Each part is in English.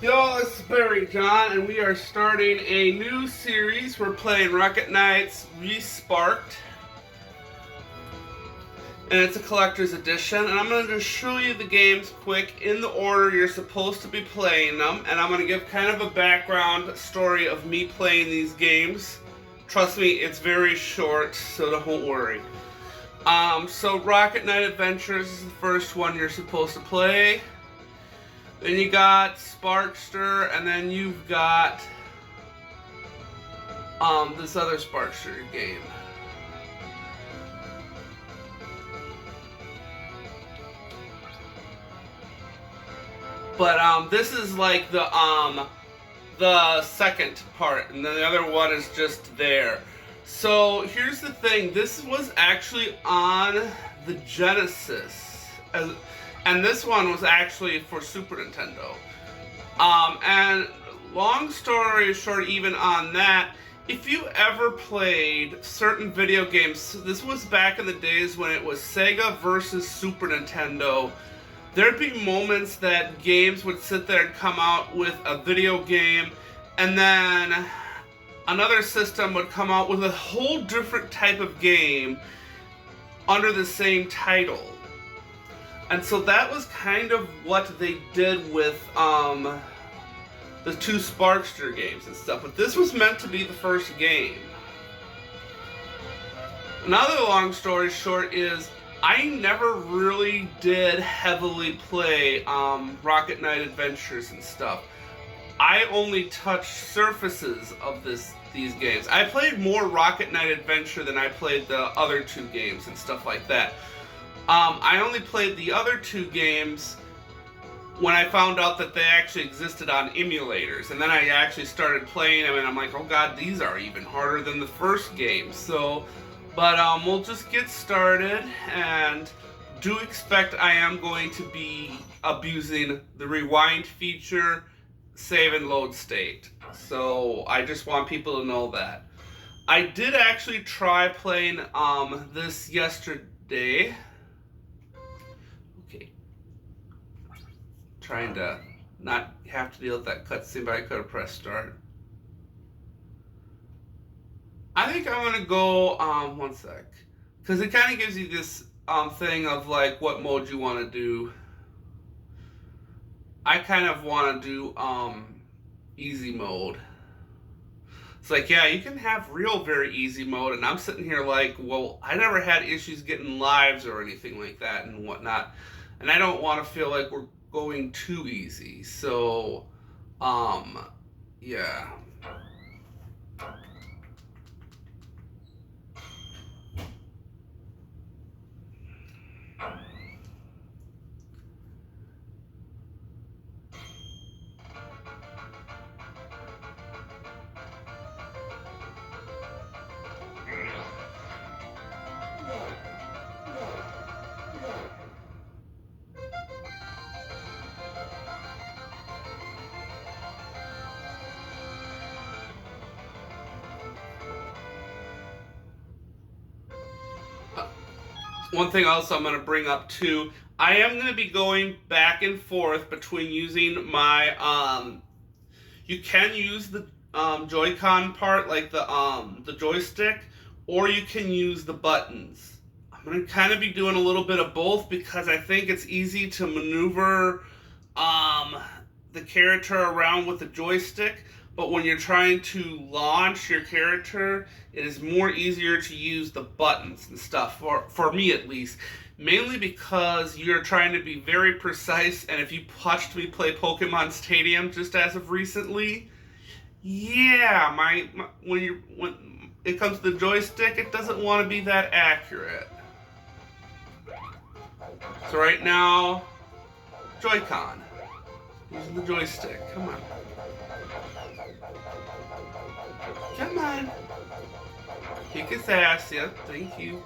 Yo, this is Barry John, and we are starting a new series. We're playing Rocket Knights Resparked, and it's a collector's edition. And I'm going to just show you the games quick in the order you're supposed to be playing them, and I'm going to give kind of a background story of me playing these games. Trust me, it's very short, so don't worry. So Rocket Knight Adventures is the first one you're supposed to play. Then you got Sparkster, and then you've got this other Sparkster game. But this is like the second part, and then the other one is just there. So here's the thing, this was actually on the Genesis, and this one was actually for Super Nintendo. And long story short, even on that, if you ever played certain video games, this was back in the days when it was Sega versus Super Nintendo, there'd be moments that games would sit there and come out with a video game, and then another system would come out with a whole different type of game under the same title. And so that was kind of what they did with the two Sparkster games and stuff. But this was meant to be the first game. Another long story short is I never really did heavily play Rocket Knight Adventures and stuff. I only touched surfaces of these games. I played more Rocket Knight Adventure than I played the other two games and stuff like that. I only played the other two games when I found out that they actually existed on emulators, and then I actually started playing them, and I'm like, oh god, these are even harder than the first game. So, but we'll just get started, and do expect I am going to be abusing the rewind feature, save and load state. So I just want people to know that. I did actually try playing this yesterday. Okay. Trying to not have to deal with that cutscene, but I could have pressed start. I think I'm gonna go one sec. Because it kind of gives you this thing of like what mode you want to do. I kind of want to do easy mode. It's like, yeah, you can have real very easy mode, and I'm sitting here like, well, I never had issues getting lives or anything like that and whatnot, and I don't want to feel like we're going too easy. So, yeah. One thing also I'm going to bring up too, I am going to be going back and forth between using my, you can use the Joy-Con part, like the joystick, or you can use the buttons. I'm going to kind of be doing a little bit of both because I think it's easy to maneuver the character around with the joystick, but when you're trying to launch your character, it is more easier to use the buttons and stuff, for me at least. Mainly because you're trying to be very precise, and if you watched me play Pokemon Stadium just as of recently, yeah, when it comes to the joystick, it doesn't want to be that accurate. So right now, Joy-Con. Using the joystick. Come on. Come on. Kick his ass. Yep, thank you.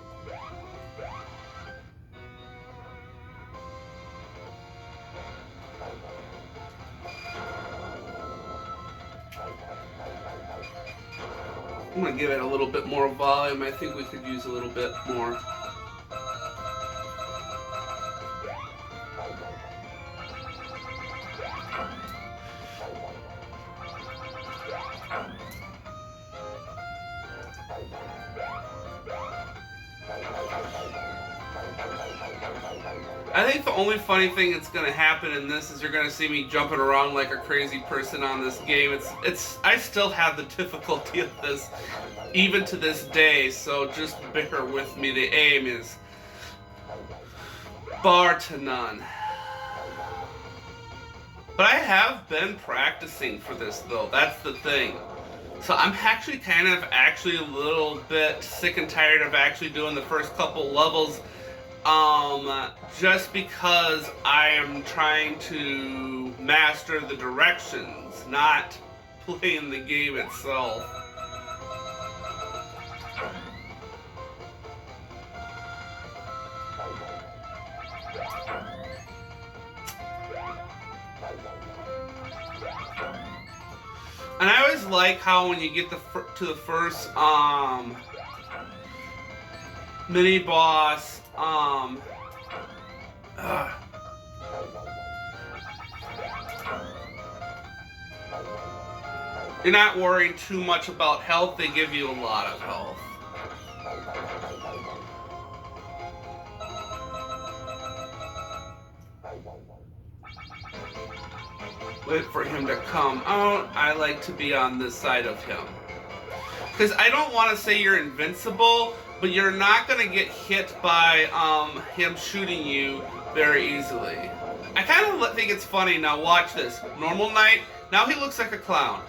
I'm going to give it a little bit more volume. I think we could use a little bit more. I think the only funny thing that's gonna happen in this is you're gonna see me jumping around like a crazy person on this game. I still have the difficulty of this even to this day, so just bear with me. The aim is bar to none. But I have been practicing for this though, that's the thing. So I'm actually a little bit sick and tired of actually doing the first couple levels. Just because I am trying to master the directions, not playing the game itself. And I always like how when you get to the first mini boss, you're not worrying too much about health. They give you a lot of health. Wait for him to come out. I like to be on this side of him. Because I don't want to say you're invincible, but you're not going to get hit by him shooting you very easily. I kind of think it's funny. Now watch this. Normal Knight, now he looks like a clown.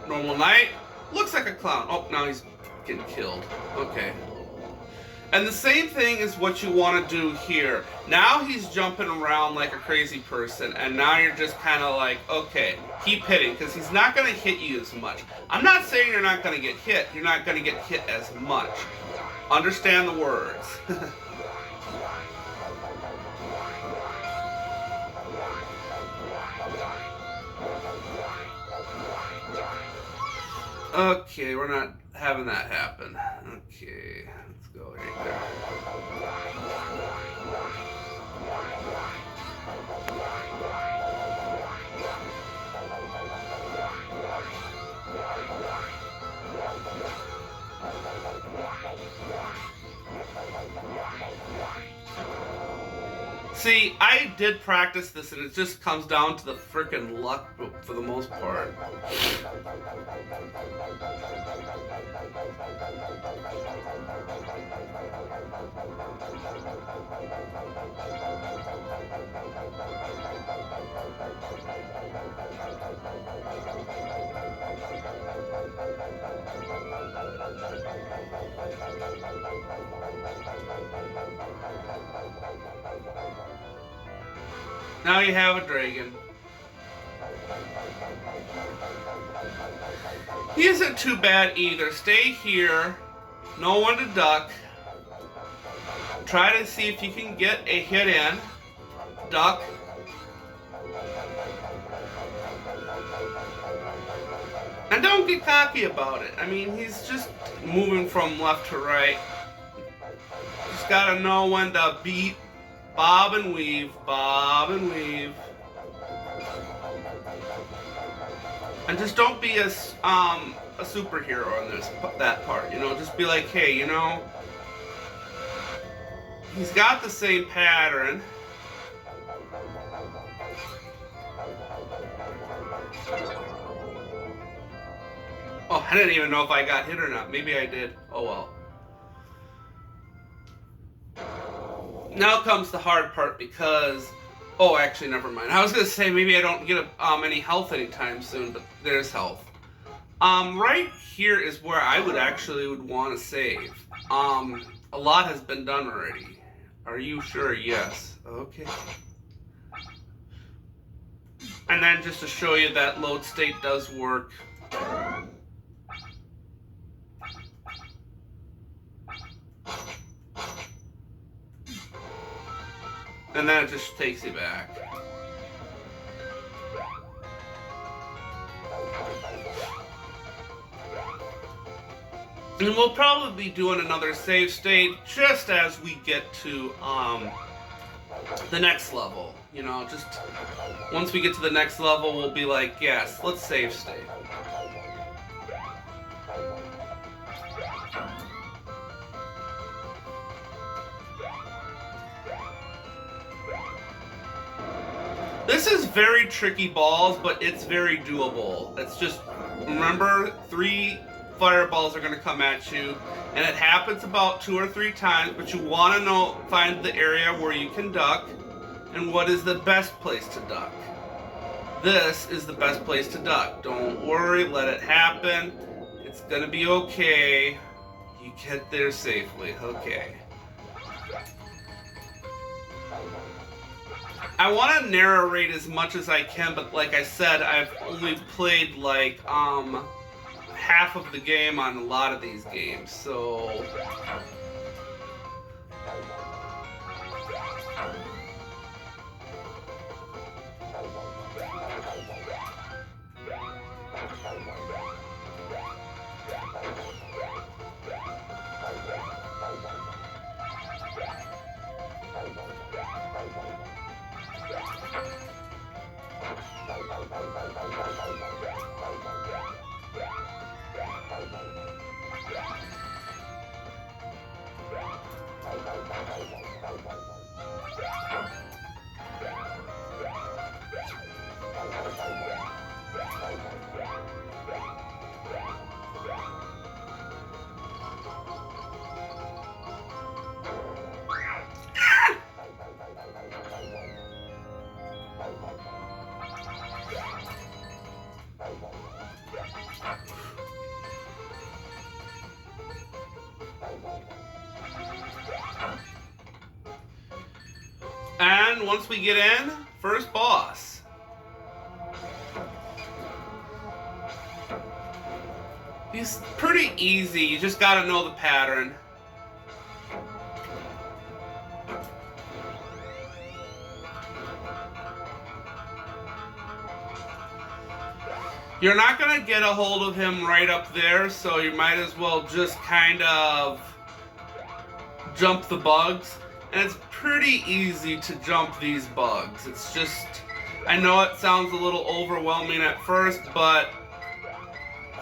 Normal Knight, looks like a clown. Oh, now he's getting killed. Okay. And the same thing is what you want to do here. Now he's jumping around like a crazy person, and now you're just kind of like, okay, keep hitting, because he's not going to hit you as much. I'm not saying you're not going to get hit. You're not going to get hit as much. Understand the words. Okay, we're not having that happen. Okay, let's go right there. See, I did practice this, and it just comes down to the frickin' luck for the most part. Now you have a dragon. He isn't too bad either. Stay here. Know when to duck. Try to see if you can get a hit in. Duck. And don't get cocky about it. I mean, he's just moving from left to right. Just gotta know when to beat. Bob and weave, bob and weave. And just don't be a superhero in that part, you know, just be like, hey, you know, he's got the same pattern. Oh, I didn't even know if I got hit or not. Maybe I did. Oh well. Now comes the hard part because, oh, actually, never mind. I was gonna say maybe I don't get any health anytime soon, but there's health. Right here is where I would want to save. A lot has been done already. Are you sure? Yes. Okay. And then just to show you that load state does work. And then it just takes you back. And we'll probably be doing another save state just as we get to the next level. You know, just once we get to the next level, we'll be like, yes, let's save state. This is very tricky balls, but it's very doable. It's just, remember, 3 fireballs are going to come at you, and it happens about 2 or 3 times, but you want to find the area where you can duck, and what is the best place to duck. This is the best place to duck. Don't worry, let it happen. It's going to be okay. You get there safely. Okay. I want to narrate as much as I can, but like I said, I've only played like half of the game on a lot of these games, so and once we get in, first boss. He's pretty easy, you just gotta know the pattern. You're not gonna get a hold of him right up there, so you might as well just kind of jump the bugs. And it's pretty easy to jump these bugs. It's just, I know it sounds a little overwhelming at first, but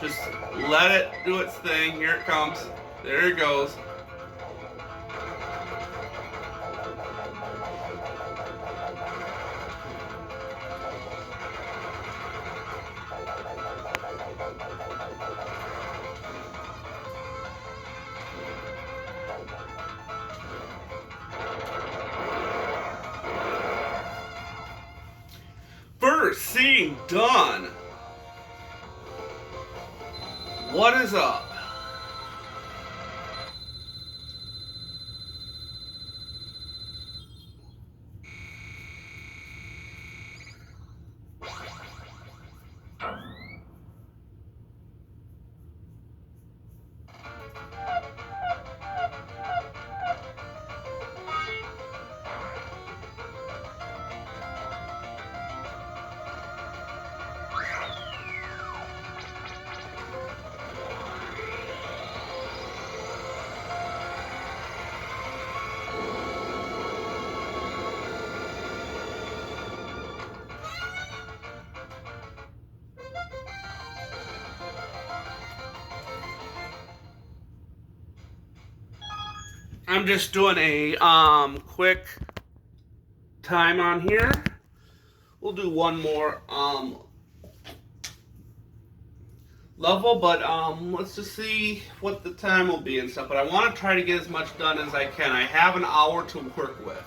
just let it do its thing. Here it comes. There it goes. First scene done. What is up? I'm just doing a quick time on here. We'll do one more level, but let's just see what the time will be and stuff. But I want to try to get as much done as I can. I have an hour to work with.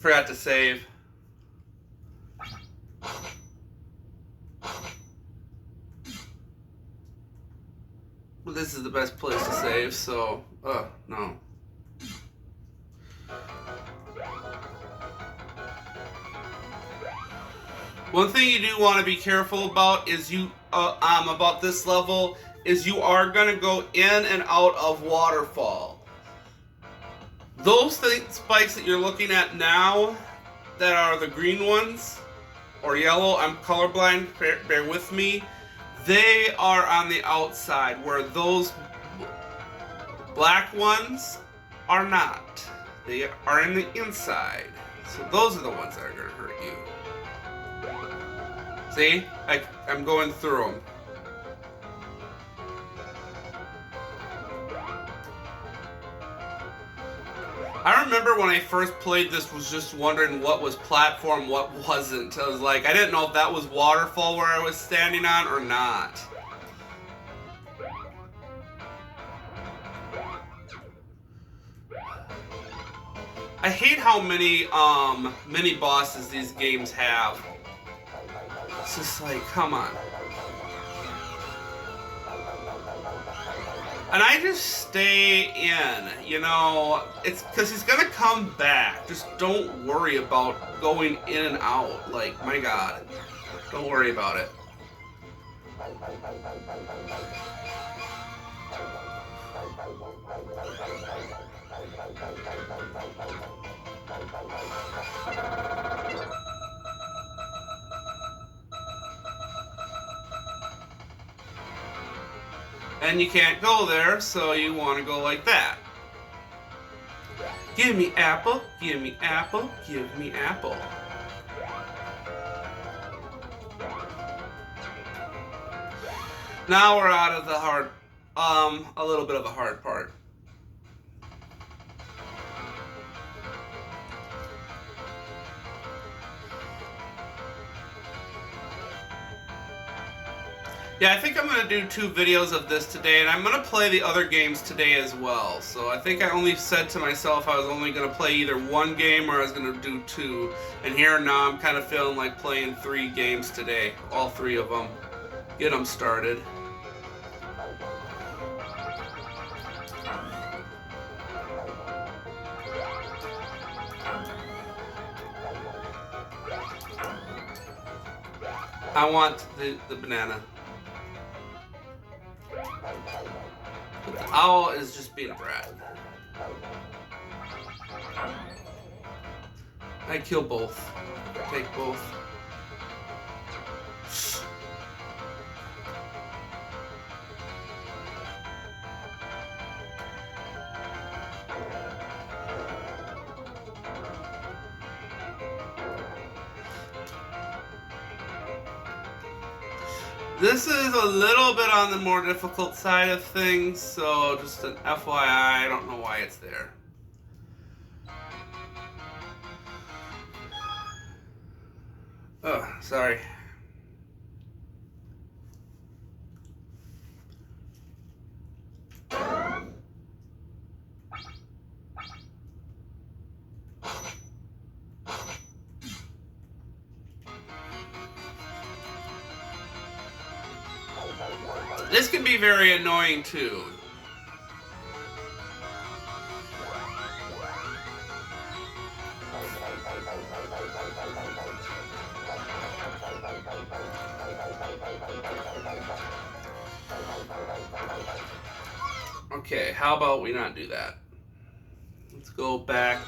Forgot to save. Well, this is the best place to save, so... no. One thing you do want to be careful about is about this level is you are going to go in and out of waterfall. Those spikes that you're looking at now, that are the green ones, or yellow, I'm colorblind, bear with me, they are on the outside, where those black ones are not. They are in the inside. So those are the ones that are going to hurt you. See? I'm going through them. I remember when I first played this, was just wondering what was platform, what wasn't. I was like, I didn't know if that was waterfall where I was standing on or not. I hate how many mini bosses these games have. It's just like, come on. And I just stay in, you know, it's because he's gonna come back. Just don't worry about going in and out. Like, my God, don't worry about it. And you can't go there, so you want to go like that. Give me apple, give me apple, give me apple. Now we're out of the hard, a little bit of a hard part. Yeah, I think I'm going to do 2 videos of this today, and I'm going to play the other games today as well. So I think I only said to myself I was only going to play either 1 game or I was going to do 2. And here now I'm kind of feeling like playing 3 games today. All 3 of them. Get them started. I want the banana. But the owl is just being a brat. I kill both. Take both. This is a little bit on the more difficult side of things, so just an FYI, I don't know why it's there. Oh, sorry. This can be very annoying too. Okay, how about we not do that? Let's go back.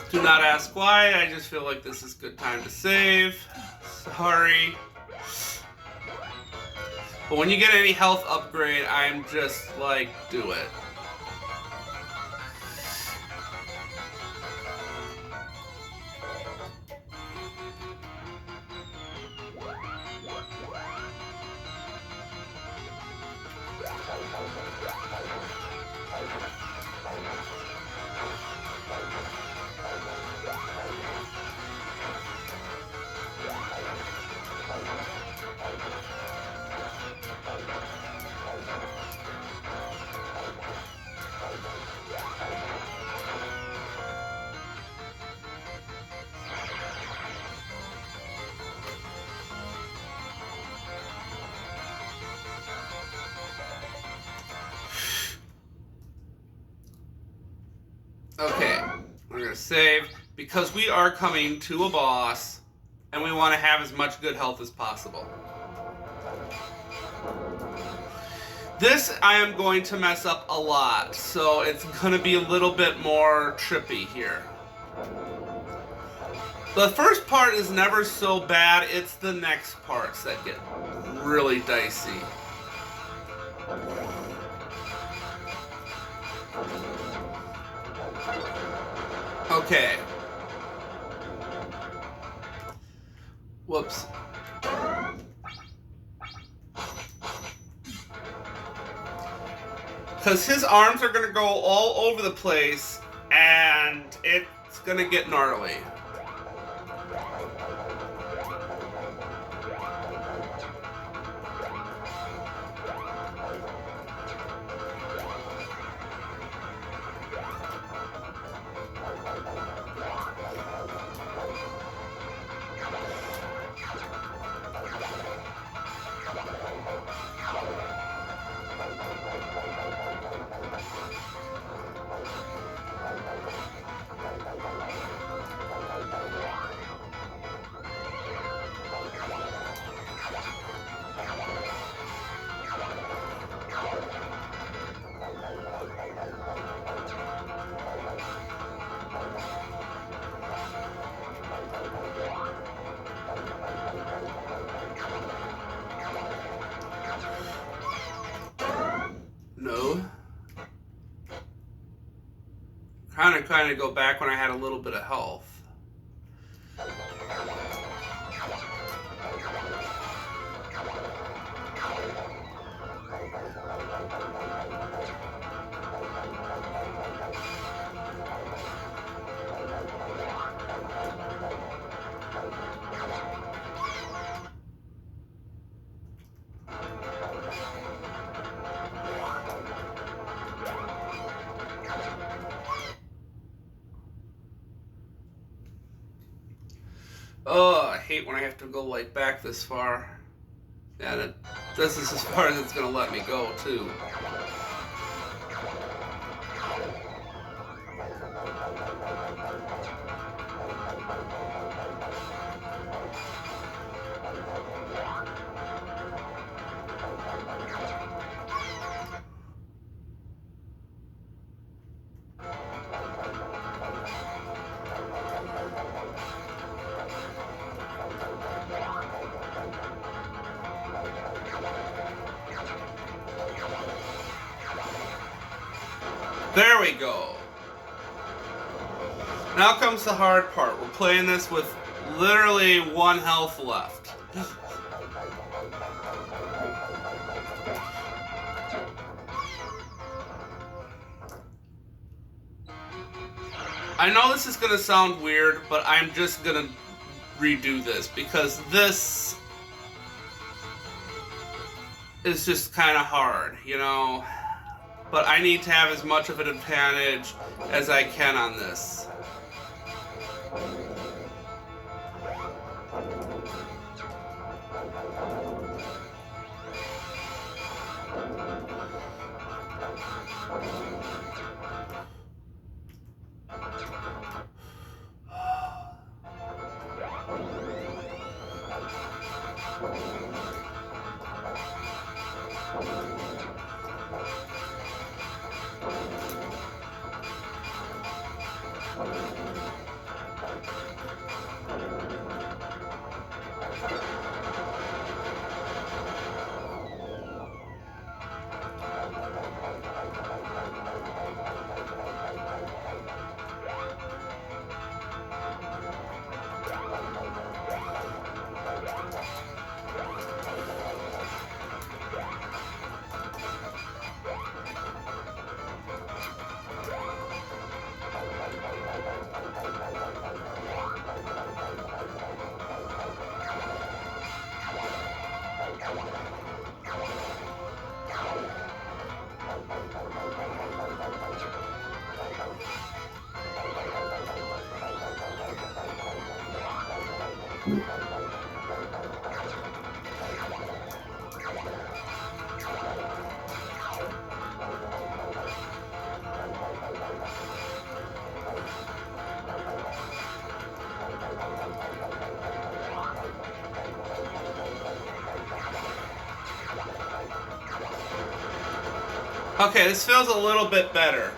Do not ask why, I just feel like this is a good time to save. Sorry. But when you get any health upgrade, I'm just like, do it. Okay, we're gonna save because we are coming to a boss and we want to have as much good health as possible. This I am going to mess up a lot, so it's gonna be a little bit more trippy here. The first part is never so bad, it's the next parts that get really dicey. Okay. Whoops. Because his arms are going to go all over the place, and it's going to get gnarly. No. Kind of go back when I had a little bit of health. Oh, I hate when I have to go like back this far. And this is as far as it's gonna let me go too. There we go. Now comes the hard part. We're playing this with literally 1 health left. I know this is going to sound weird, but I'm just going to redo this because this is just kind of hard, you know? But I need to have as much of an advantage as I can on this. Okay, this feels a little bit better.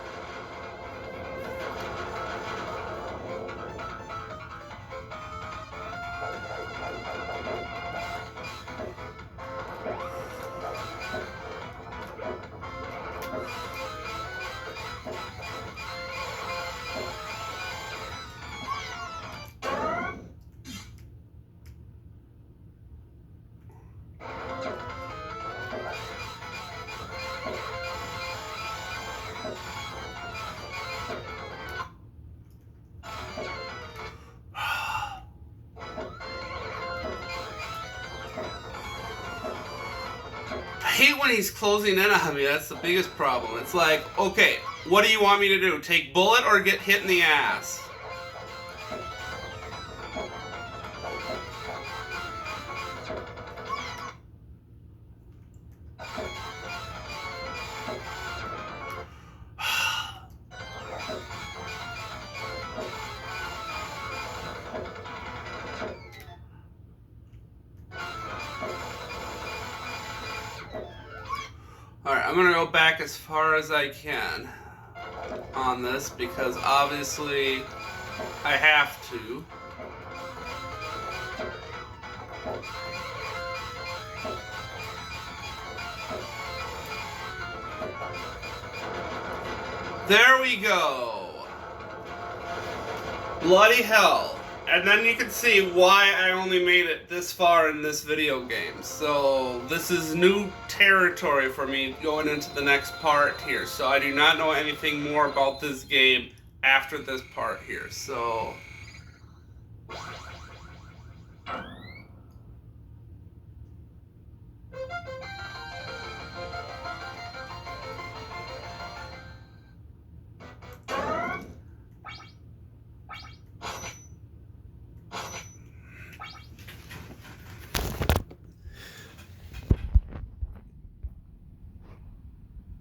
I hate when he's closing in on me. That's the biggest problem. It's like, okay, what do you want me to do? Take bullet or get hit in the ass? Alright, I'm gonna go back as far as I can on this because obviously I have to. There we go. Bloody hell. And then you can see why I only made it this far in this video game. So this is new territory for me going into the next part here. So I do not know anything more about this game after this part here. So